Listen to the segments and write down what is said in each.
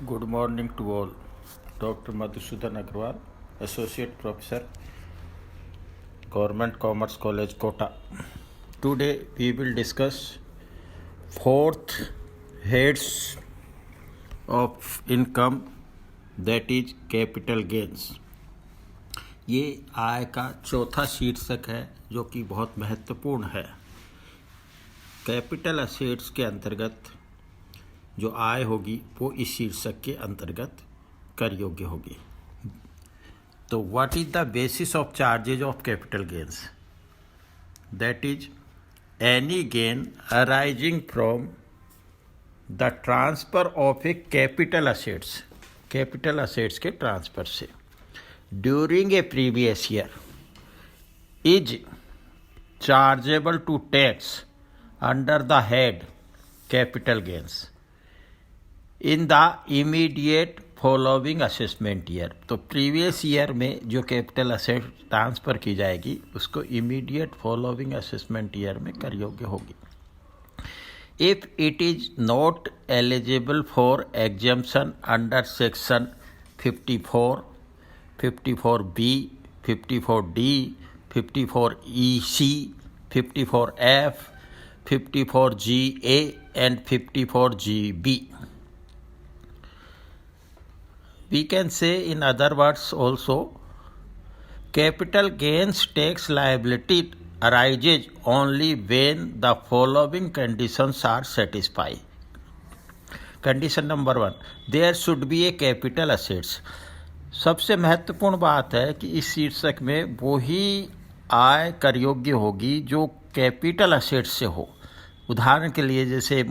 Good morning to all. Dr. Madhusudan Agrawal, Associate Professor, Government Commerce College, Kota. Today we will discuss fourth heads of income, that is capital gains. ये आय का चौथा शीर्षक है जो कि बहुत महत्वपूर्ण है. कैपिटल असेट्स के अंतर्गत जो आय होगी वो इस शीर्षक के अंतर्गत कर योग्य होगी. तो what is the basis of charges of capital gains? That is any gain arising from the transfer of a capital assets, capital assets के ट्रांसफर से during a previous year is chargeable to tax under the head capital gains in the immediate following assessment year. तो previous year में जो capital asset transfer की जाएगी उसको immediate following assessment year में कर योग्य होगी. If it is not eligible for exemption under section 54, 54B, 54D, 54EC, 54F, 54GA and 54GB. We can say in other words also, capital gains tax liability arises only when the following conditions are satisfied. Condition number 1, there should be a capital assets. सबसे महत्वपूर्ण बात है कि इस शीर्षक में वो ही आय कर योग्य होगी जो कैपिटल असेट्स से हो. उदाहरण के लिए जैसे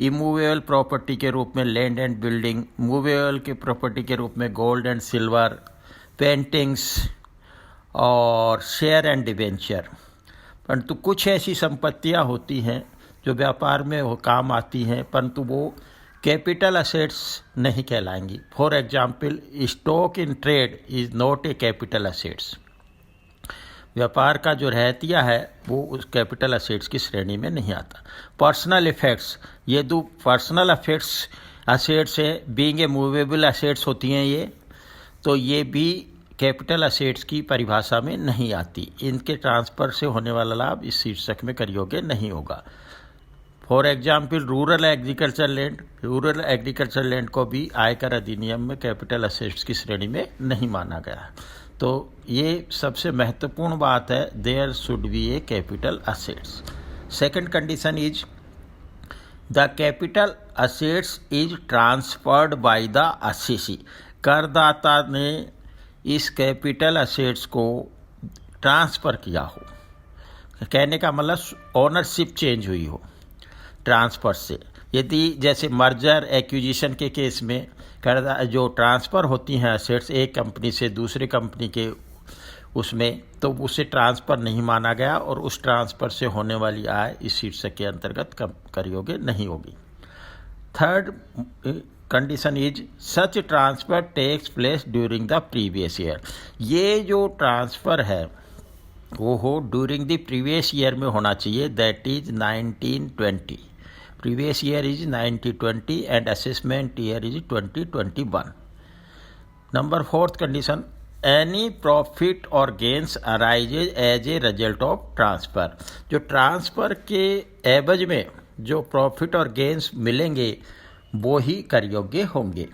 इमूवेबल प्रॉपर्टी के रूप में लैंड एंड बिल्डिंग, मूवेबल के प्रॉपर्टी के रूप में गोल्ड एंड सिल्वर, पेंटिंग्स और शेयर एंड डिवेंचर. परंतु कुछ ऐसी संपत्तियां होती हैं जो व्यापार में वो काम आती हैं परंतु वो कैपिटल असेट्स नहीं कहलाएंगी. For example, stock in trade is not a capital assets. व्यापार का जो रहतिया है वो उस कैपिटल असेट्स की श्रेणी में नहीं आता. पर्सनल इफेक्ट्स, ये दो पर्सनल इफेक्ट्स असेट्स है, बीइंग ए मूवेबल असेट्स होती हैं ये, तो ये भी कैपिटल असेट्स की परिभाषा में नहीं आती. इनके ट्रांसफ़र से होने वाला लाभ इस शीर्षक में कर योग्य नहीं होगा. For example, rural agriculture land, rural agriculture land को भी आयकर अधिनियम में कैपिटल असेट्स की श्रेणी में नहीं माना गया. तो ये सबसे महत्वपूर्ण बात है, there should be a capital assets. Second condition is the capital assets is transferred by the assessee. करदाता ने इस कैपिटल असेट्स को ट्रांसफ़र किया हो. कहने का मतलब ओनरशिप चेंज हुई हो ट्रांसफ़र से. यदि जैसे मर्जर एक्विजिशन के केस में जो ट्रांसफ़र होती हैं असेट्स एक कंपनी से दूसरी कंपनी के उसमें, तो उसे ट्रांसफ़र नहीं माना गया और उस ट्रांसफ़र से होने वाली आय इस शीर्षक के अंतर्गत कर योग्य नहीं होगी. Third condition is such transfer takes place during the previous year. ये जो ट्रांसफ़र है वो हो ड्यूरिंग द प्रीवियस ईयर में होना चाहिए, that is 1920. Previous year is 1920 and assessment year is 2021. Number fourth condition, any profit or gains arises as a result of transfer. जो transfer के एवज में जो प्रॉफिट और गेंस मिलेंगे वो ही कर योग्य होंगे.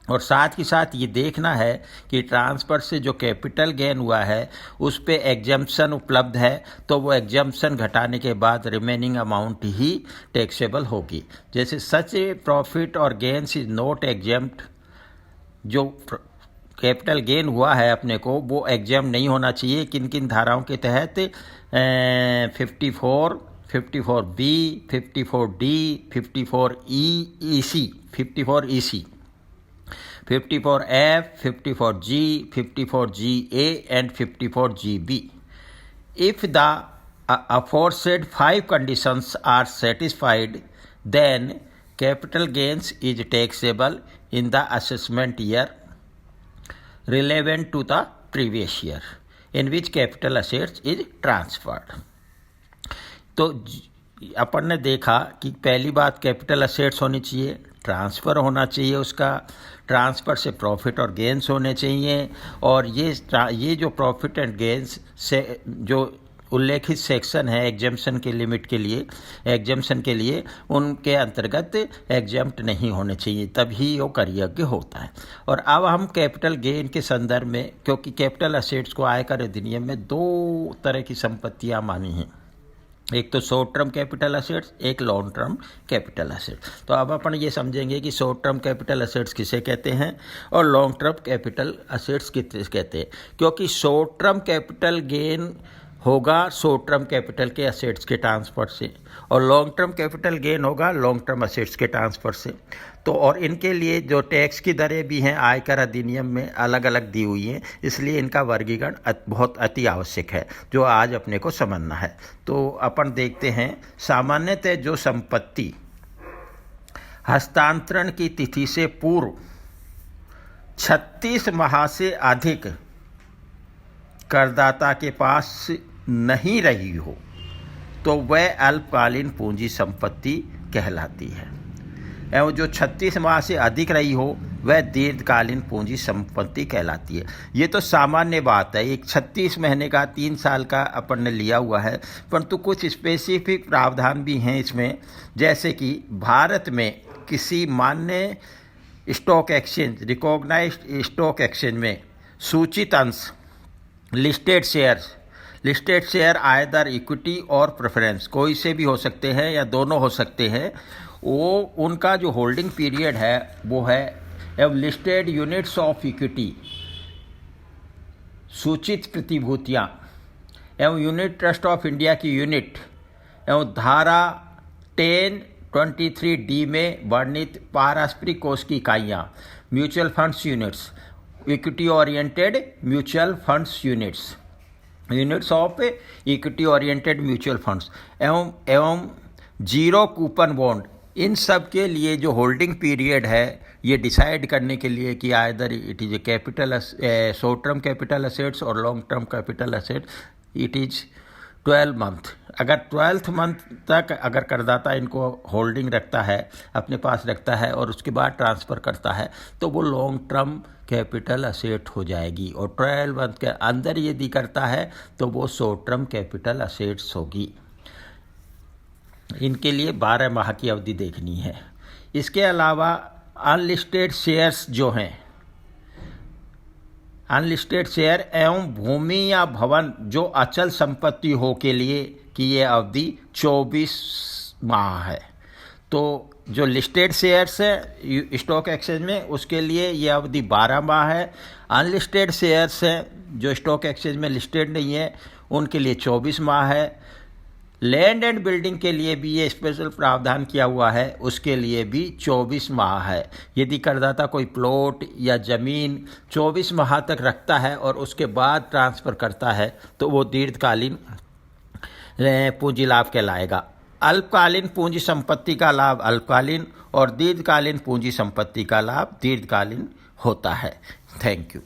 और साथ ही साथ ये देखना है कि ट्रांसफ़र से जो कैपिटल गेन हुआ है उस पे एग्जम्पशन उपलब्ध है, तो वो एग्जम्पशन घटाने के बाद रिमेनिंग अमाउंट ही टैक्सेबल होगी. जैसे सच प्रॉफिट और गेन्स इज नॉट एग्जम्प्ट, जो कैपिटल गेन हुआ है अपने को वो एग्जम्प्ट नहीं होना चाहिए. किन किन धाराओं के तहत? 54, 54B, 54D, 54EC, 54EC, 54F, 54G, 54GA and 54GB. If the aforesaid 5 conditions are satisfied, then capital gains is taxable in the assessment year relevant to the previous year in which capital assets is transferred. तो अपन ने देखा कि पहली बात capital assets होनी चाहिए, transfer होना चाहिए, उसका ट्रांसफ़र से प्रॉफिट और गेंस होने चाहिए। और ये जो प्रॉफिट एंड गेंस से जो उल्लेखित सेक्शन है एग्जेम्पशन के लिमिट के लिए, एग्जेम्पशन के लिए, उनके अंतर्गत एग्जेम्प्ट नहीं होने चाहिए, तभी वो करयोग्य होता है। और अब हम कैपिटल गेन के संदर्भ में, क्योंकि कैपिटल असेट्स को आयकर अधिनियम में 2 तरह की संपत्तियां मानी हैं, एक तो शॉर्ट टर्म कैपिटल असेट्स, एक लॉन्ग टर्म कैपिटल असेट्स। तो अब अपन ये समझेंगे कि शॉर्ट टर्म कैपिटल असेट्स किसे कहते हैं और लॉन्ग टर्म कैपिटल असेट्स किसे कहते हैं। क्योंकि शॉर्ट टर्म कैपिटल गेन होगा शॉर्ट टर्म कैपिटल के असेट्स के ट्रांसफ़र से, और लॉन्ग टर्म कैपिटल गेन होगा लॉन्ग टर्म असेट्स के ट्रांसफ़र से। तो और इनके लिए जो टैक्स की दरें भी हैं आयकर अधिनियम में अलग अलग दी हुई हैं, इसलिए इनका वर्गीकरण बहुत अति आवश्यक है, जो आज अपने को समझना है। तो अपन देखते हैं, सामान्यतः जो संपत्ति हस्तांतरण की तिथि से पूर्व 36 माह से अधिक करदाता के पास नहीं रही हो तो वह अल्पकालीन पूंजी संपत्ति कहलाती है, एवं जो 36 माह से अधिक रही हो वह दीर्घकालीन पूंजी संपत्ति कहलाती है। ये तो सामान्य बात है, एक 36 महीने का 3 साल का अपन ने लिया हुआ है, परंतु कुछ स्पेसिफिक प्रावधान भी हैं इसमें, जैसे कि भारत में किसी मान्य stock exchange, recognised stock exchange में सूचित अंश लिस्टेड शेयर आयदर इक्विटी और प्रेफरेंस, कोई से भी हो सकते हैं या दोनों हो सकते हैं, वो उनका जो होल्डिंग पीरियड है वो है एवं लिस्टेड यूनिट्स ऑफ इक्विटी, सूचित प्रतिभूतियाँ एवं यूनिट ट्रस्ट ऑफ इंडिया की यूनिट एवं धारा 1023D में वर्णित पारस्परिक कोष की इकाइयाँ, mutual funds units, equity oriented mutual funds units of equity oriented mutual funds एवं जीरो कूपन बॉन्ड, इन सब के लिए जो होल्डिंग पीरियड है ये डिसाइड करने के लिए कि either it is a capital short term capital assets और long term capital asset, it is 12 month. अगर 12th मंथ तक अगर करदाता इनको होल्डिंग रखता है, अपने पास रखता है और उसके बाद ट्रांसफ़र करता है, तो वो लॉन्ग टर्म कैपिटल असेट हो जाएगी, और 12 मंथ के अंदर यदि करता है तो वो शॉर्ट टर्म कैपिटल असेट्स होगी। इनके लिए 12 माह की अवधि देखनी है। इसके अलावा अनलिस्टेड शेयर्स जो हैं, अनलिस्टेड शेयर एवं भूमि या भवन जो अचल संपत्ति हो के लिए कि ये अवधि 24 माह है। तो जो लिस्टेड शेयर्स है स्टॉक एक्सचेंज में उसके लिए ये अवधि 12 माह है। अनलिस्टेड शेयर्स हैं जो स्टॉक एक्सचेंज में लिस्टेड नहीं है उनके लिए 24 माह है। लैंड एंड बिल्डिंग के लिए भी ये स्पेशल प्रावधान किया हुआ है, उसके लिए भी 24 माह है। यदि करदाता कोई प्लॉट या ज़मीन 24 माह तक रखता है और उसके बाद ट्रांसफ़र करता है तो वो दीर्घकालीन पूंजी लाभ कहलाएगा। अल्पकालीन पूंजी संपत्ति का लाभ अल्पकालीन और दीर्घकालीन पूंजी संपत्ति का लाभ दीर्घकालीन होता है। Thank you.